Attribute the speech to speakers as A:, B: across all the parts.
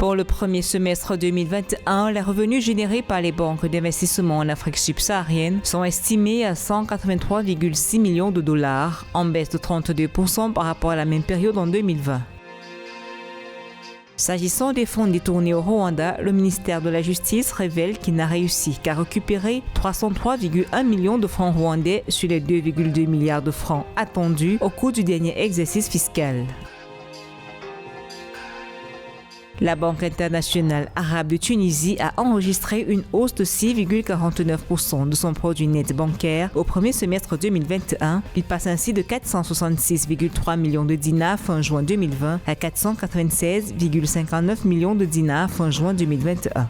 A: Pour le premier semestre 2021, les revenus générés par les banques d'investissement en Afrique subsaharienne sont estimés à 183,6 millions de dollars, en baisse de 32% par rapport à la même période en 2020. S'agissant des fonds détournés au Rwanda, le ministère de la Justice révèle qu'il n'a réussi qu'à récupérer 303,1 millions de francs rwandais sur les 2,2 milliards de francs attendus au cours du dernier exercice fiscal. La Banque internationale arabe de Tunisie a enregistré une hausse de 6,49% de son produit net bancaire au premier semestre 2021. Il passe ainsi de 466,3 millions de dinars fin juin 2020 à 496,59 millions de dinars fin juin 2021.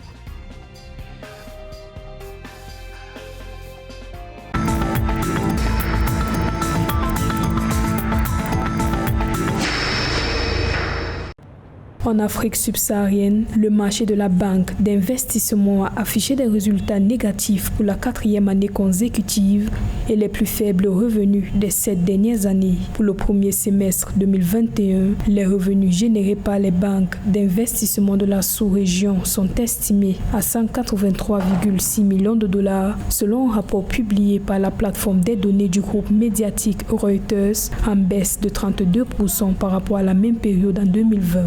B: En Afrique subsaharienne, le marché de la banque d'investissement a affiché des résultats négatifs pour la 4e année consécutive et les plus faibles revenus des 7 dernières années. Pour le premier semestre 2021, les revenus générés par les banques d'investissement de la sous-région sont estimés à 183,6 millions de dollars, selon un rapport publié par la plateforme des données du groupe médiatique Reuters, en baisse de 32% par rapport à la même période en 2020.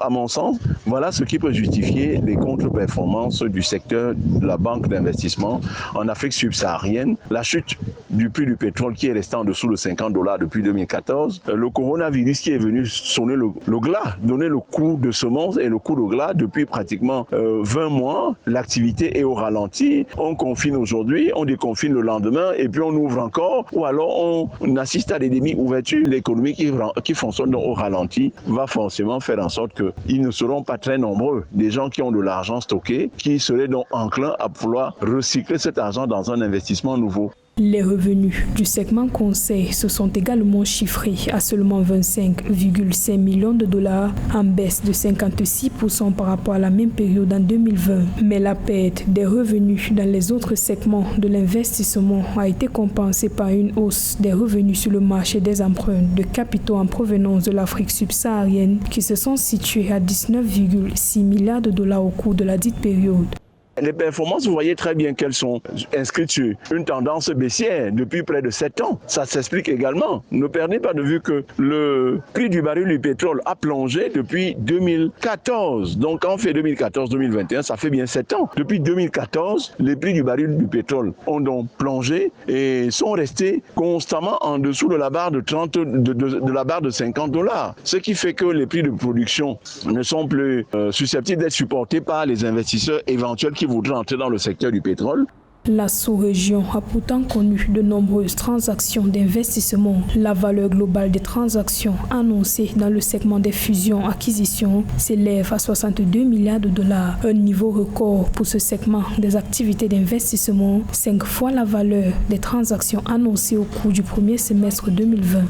C: À mon sens, voilà ce qui peut justifier les contre-performances du secteur de la banque d'investissement en Afrique subsaharienne. La chute du prix du pétrole qui est resté en dessous de $50 depuis 2014. Le coronavirus qui est venu sonner le glas, donner le coup de semence et le coup de glas depuis pratiquement 20 mois. L'activité est au ralenti. On confine aujourd'hui, on déconfine le lendemain et puis on ouvre encore. Ou alors on assiste à des demi-ouvertures. L'économie qui fonctionne au ralenti va forcément faire en sorte qu'ils ne seront pas très nombreux. Des gens qui ont de l'argent stocké, qui seraient donc enclins à vouloir recycler cet argent dans un investissement nouveau.
B: Les revenus du segment conseil se sont également chiffrés à seulement 25,5 millions de dollars, en baisse de 56% par rapport à la même période en 2020. Mais la perte des revenus dans les autres segments de l'investissement a été compensée par une hausse des revenus sur le marché des emprunts de capitaux en provenance de l'Afrique subsaharienne qui se sont situés à 19,6 milliards de dollars au cours de la dite période.
C: Les performances, vous voyez très bien qu'elles sont inscrites sur une tendance baissière depuis près de 7 ans. Ça s'explique également. Ne perdez pas de vue que le prix du baril du pétrole a plongé depuis 2014. Donc en fait 2014-2021, ça fait bien 7 ans. Depuis 2014, les prix du baril du pétrole ont donc plongé et sont restés constamment en dessous de la barre de la barre de $50. Ce qui fait que les prix de production ne sont plus susceptibles d'être supportés par les investisseurs éventuels qui voudraient entrer dans le secteur du pétrole.
B: La sous-région a pourtant connu de nombreuses transactions d'investissement. La valeur globale des transactions annoncées dans le segment des fusions-acquisitions s'élève à 62 milliards de dollars, un niveau record pour ce segment des activités d'investissement, 5 fois la valeur des transactions annoncées au cours du premier semestre 2020.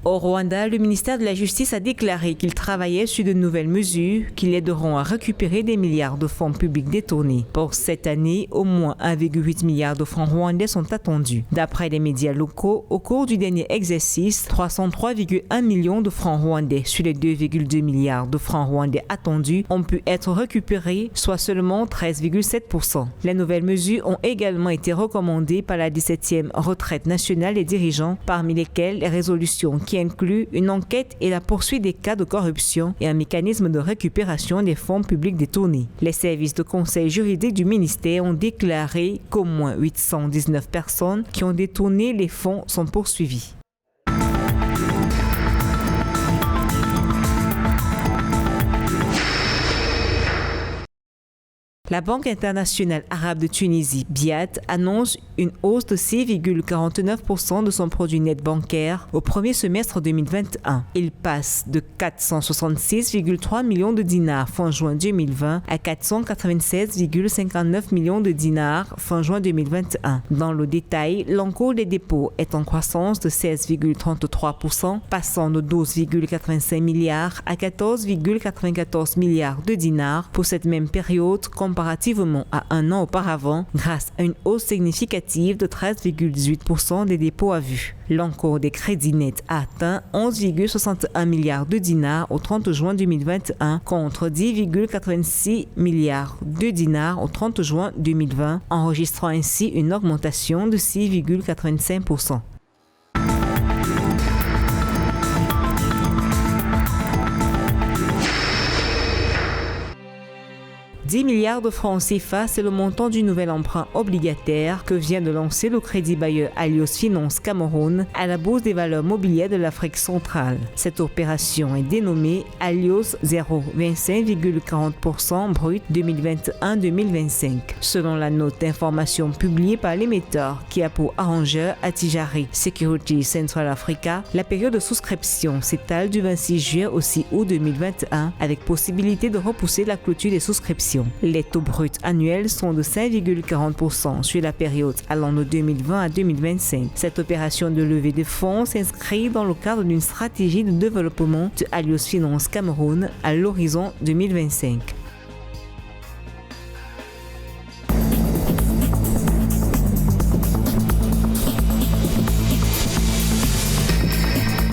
A: Au Rwanda, le ministère de la Justice a déclaré qu'il travaillait sur de nouvelles mesures qui l'aideront à récupérer des milliards de fonds publics détournés. Pour cette année, au moins 1,8 milliard de francs rwandais sont attendus. D'après les médias locaux, au cours du dernier exercice, 303,1 millions de francs rwandais sur les 2,2 milliards de francs rwandais attendus ont pu être récupérés, soit seulement 13,7%. Les nouvelles mesures ont également été recommandées par la 17e retraite nationale des dirigeants, parmi lesquelles les résolutions qui inclut une enquête et la poursuite des cas de corruption et un mécanisme de récupération des fonds publics détournés. Les services de conseil juridique du ministère ont déclaré qu'au moins 819 personnes qui ont détourné les fonds sont poursuivies. La Banque internationale arabe de Tunisie, BIAT, annonce une hausse de 6,49% de son produit net bancaire au premier semestre 2021. Il passe de 466,3 millions de dinars fin juin 2020 à 496,59 millions de dinars fin juin 2021. Dans le détail, l'encours des dépôts est en croissance de 16,33%, passant de 12,85 milliards à 14,94 milliards de dinars pour cette même période comparée comparativement à un an auparavant grâce à une hausse significative de 13,18% des dépôts à vue. L'encours des crédits nets a atteint 11,61 milliards de dinars au 30 juin 2021 contre 10,86 milliards de dinars au 30 juin 2020, enregistrant ainsi une augmentation de 6,85%. 10 milliards de francs CFA, c'est le montant du nouvel emprunt obligataire que vient de lancer le crédit bailleur Allios Finance Cameroun à la Bourse des valeurs mobilières de l'Afrique centrale. Cette opération est dénommée Allios 0,25,40% brut 2021-2025. Selon la note d'information publiée par l'émetteur qui a pour arrangeur Attijari Securities Central Africa, la période de souscription s'étale du 26 juillet au 6 août 2021 avec possibilité de repousser la clôture des souscriptions. Les taux bruts annuels sont de 5,40% sur la période allant de 2020 à 2025. Cette opération de levée de fonds s'inscrit dans le cadre d'une stratégie de développement de Allios Finance Cameroun à l'horizon 2025.